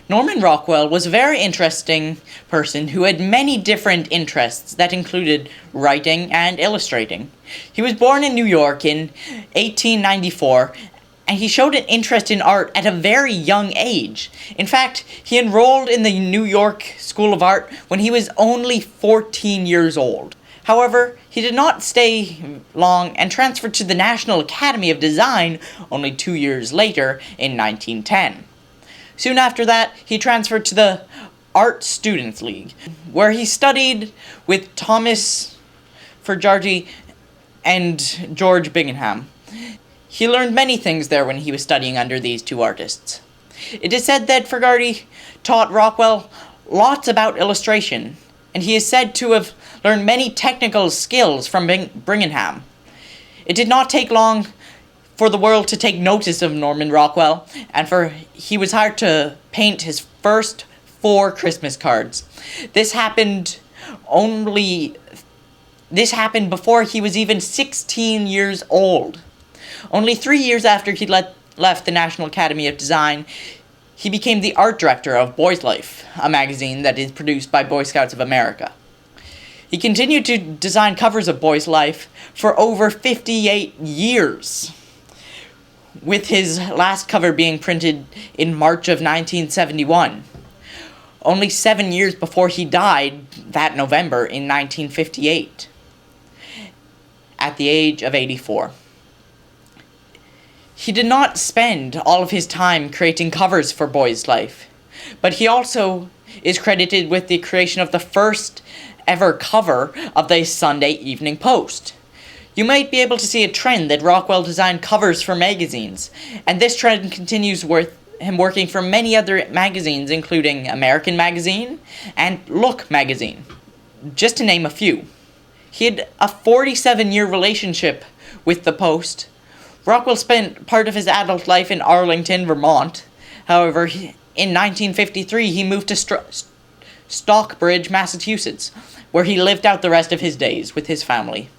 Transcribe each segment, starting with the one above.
Norman Rockwell was a very interesting person who had many different interests that included writing and illustrating. He was born in New York in 1894, and he showed an interest in art at a very young age. In fact, he enrolled in the New York School of Art when he was only 14 years old. However, he did not stay long and transferred to the National Academy of Design only 2 years later in 1910. Soon after that, he transferred to the Art Students League, where he studied with Thomas Ferjarty and George Bingham. He learned many things there when he was studying under these two artists. It is said that Ferjarty taught Rockwell lots about illustration, and he is said to have learned many technical skills from Bingham. It did not take long for the world to take notice of Norman Rockwell, and he was hired to paint his first 4 Christmas cards. This happened before he was even 16 years old. Only 3 years after he left the National Academy of Design, he became the art director of Boys Life, a magazine that is produced by Boy Scouts of America. He continued to design covers of Boys Life for over 58 years, with his last cover being printed in March of 1971, only 7 years before he died that November in 1958, at the age of 84. He did not spend all of his time creating covers for Boys Life, but he also is credited with the creation of the first ever cover of the Sunday Evening Post. You might be able to see a trend that Rockwell designed covers for magazines, and this trend continues with him working for many other magazines, including American Magazine and Look Magazine, just to name a few. He had a 47-year relationship with the Post. Rockwell spent part of his adult life in Arlington, Vermont. However, in 1953 he moved to Stockbridge, Massachusetts, where he lived out the rest of his days with his family.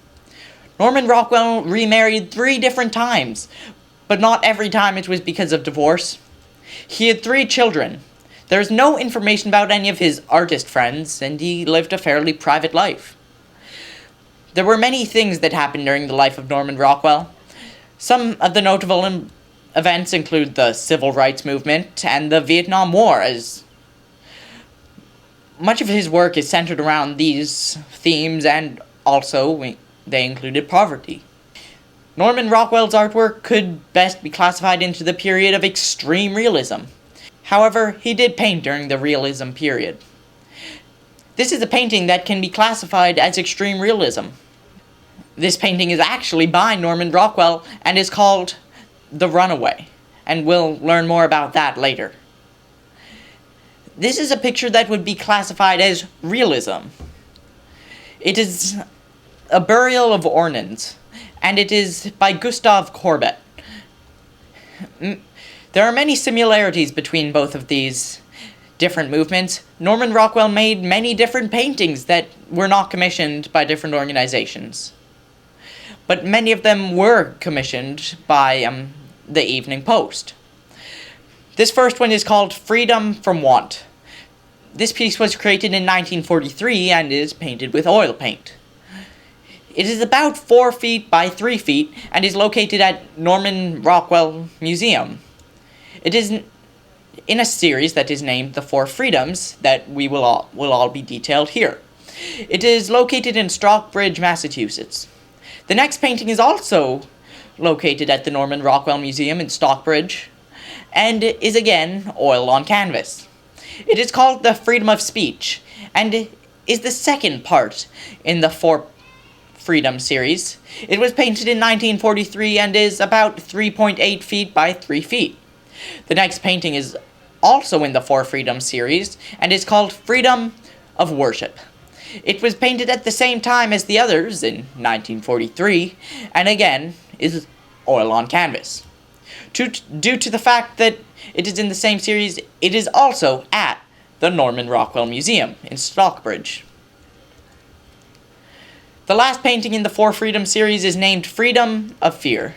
Norman Rockwell remarried 3 different times, but not every time it was because of divorce. He had 3 children. There is no information about any of his artist friends, and he lived a fairly private life. There were many things that happened during the life of Norman Rockwell. Some of the notable events include the Civil Rights Movement and the Vietnam War, as much of his work is centered around these themes, and also they included poverty. Norman Rockwell's artwork could best be classified into the period of extreme realism. However, he did paint during the realism period. This is a painting that can be classified as extreme realism. This painting is actually by Norman Rockwell and is called The Runaway, and we'll learn more about that later. This is a picture that would be classified as realism. It is A Burial of Ornans, and it is by Gustave Courbet. There are many similarities between both of these different movements. Norman Rockwell made many different paintings that were not commissioned by different organizations, but many of them were commissioned by the Evening Post. This first one is called Freedom from Want. This piece was created in 1943 and is painted with oil paint. It is about 4 feet by 3 feet and is located at Norman Rockwell Museum. It is in a series that is named The 4 Freedoms that will all be detailed here. It is located in Stockbridge, Massachusetts. The next painting is also located at the Norman Rockwell Museum in Stockbridge, and is again oil on canvas. It is called The Freedom of Speech, and is the second part in the 4 Freedom series. It was painted in 1943 and is about 3.8 feet by 3 feet. The next painting is also in the 4 Freedom series, and is called Freedom of Worship. It was painted at the same time as the others in 1943, and again is oil on canvas. Due to the fact that it is in the same series, it is also at the Norman Rockwell Museum in Stockbridge. The last painting in the 4 Freedom series is named Freedom of Fear,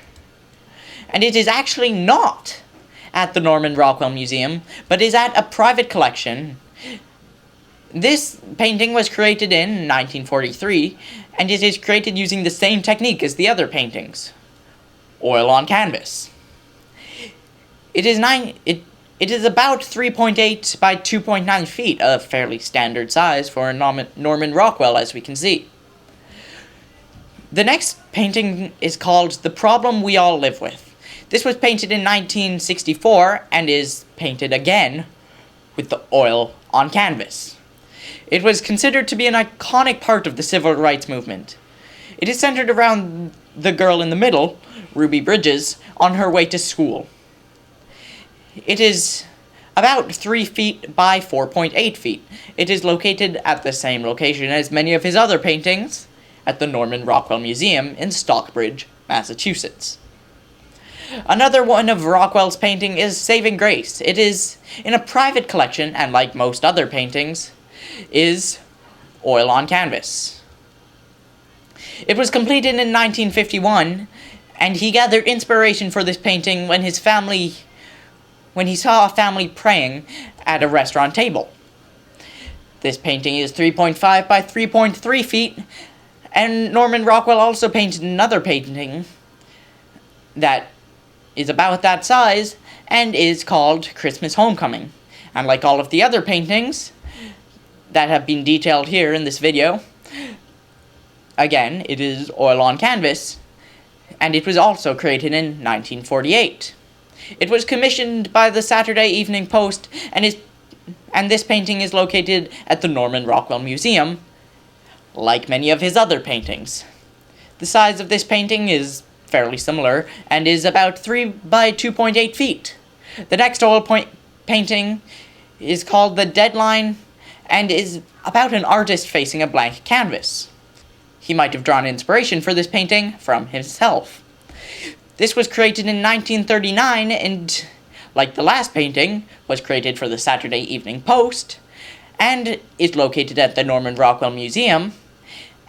and it is actually not at the Norman Rockwell Museum, but is at a private collection. This painting was created in 1943, and it is created using the same technique as the other paintings: oil on canvas. It is about 3.8 by 2.9 feet, a fairly standard size for a Norman Rockwell, as we can see. The next painting is called The Problem We All Live With. This was painted in 1964 and is painted again with the oil on canvas. It was considered to be an iconic part of the civil rights movement. It is centered around the girl in the middle, Ruby Bridges, on her way to school. It is about 3 feet by 4.8 feet. It is located at the same location as many of his other paintings, at the Norman Rockwell Museum in Stockbridge, Massachusetts. Another one of Rockwell's painting is Saving Grace. It is in a private collection, and like most other paintings, is oil on canvas. It was completed in 1951, and he gathered inspiration for this painting when he saw a family praying at a restaurant table. This painting is 3.5 by 3.3 feet, and Norman Rockwell also painted another painting that is about that size and is called Christmas Homecoming. And like all of the other paintings that have been detailed here in this video, again, it is oil on canvas, and it was also created in 1948. It was commissioned by the Saturday Evening Post, and this painting is located at the Norman Rockwell Museum, like many of his other paintings. The size of this painting is fairly similar, and is about 3 by 2.8 feet. The next oil painting is called The Deadline, and is about an artist facing a blank canvas. He might have drawn inspiration for this painting from himself. This was created in 1939, and, like the last painting, was created for the Saturday Evening Post, and is located at the Norman Rockwell Museum,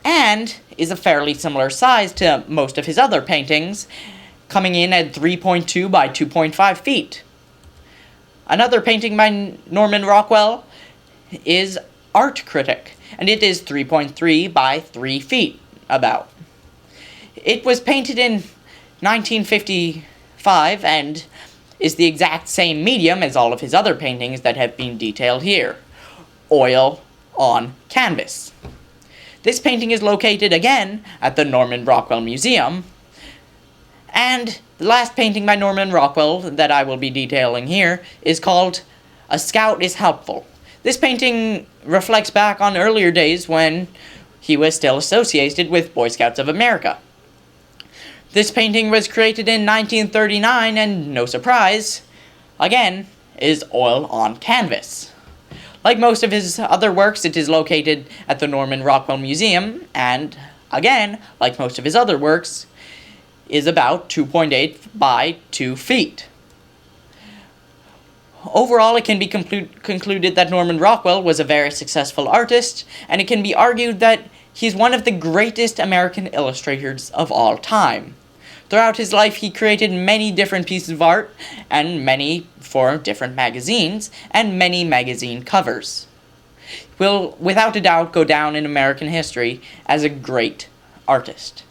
and is a fairly similar size to most of his other paintings, coming in at 3.2 by 2.5 feet. Another painting by Norman Rockwell is Art Critic, and it is 3.3 by 3 feet, about. It was painted in 1955 and is the exact same medium as all of his other paintings that have been detailed here: oil on canvas. This painting is located again at the Norman Rockwell Museum, and the last painting by Norman Rockwell that I will be detailing here is called A Scout is Helpful. This painting reflects back on earlier days when he was still associated with Boy Scouts of America. This painting was created in 1939, and no surprise, again, is oil on canvas. Like most of his other works, it is located at the Norman Rockwell Museum, and, again, like most of his other works, is about 2.8 by 2 feet. Overall, it can be concluded that Norman Rockwell was a very successful artist, and it can be argued that he's one of the greatest American illustrators of all time. Throughout his life, he created many different pieces of art, and many for different magazines, and many magazine covers. Will, without a doubt, go down in American history as a great artist.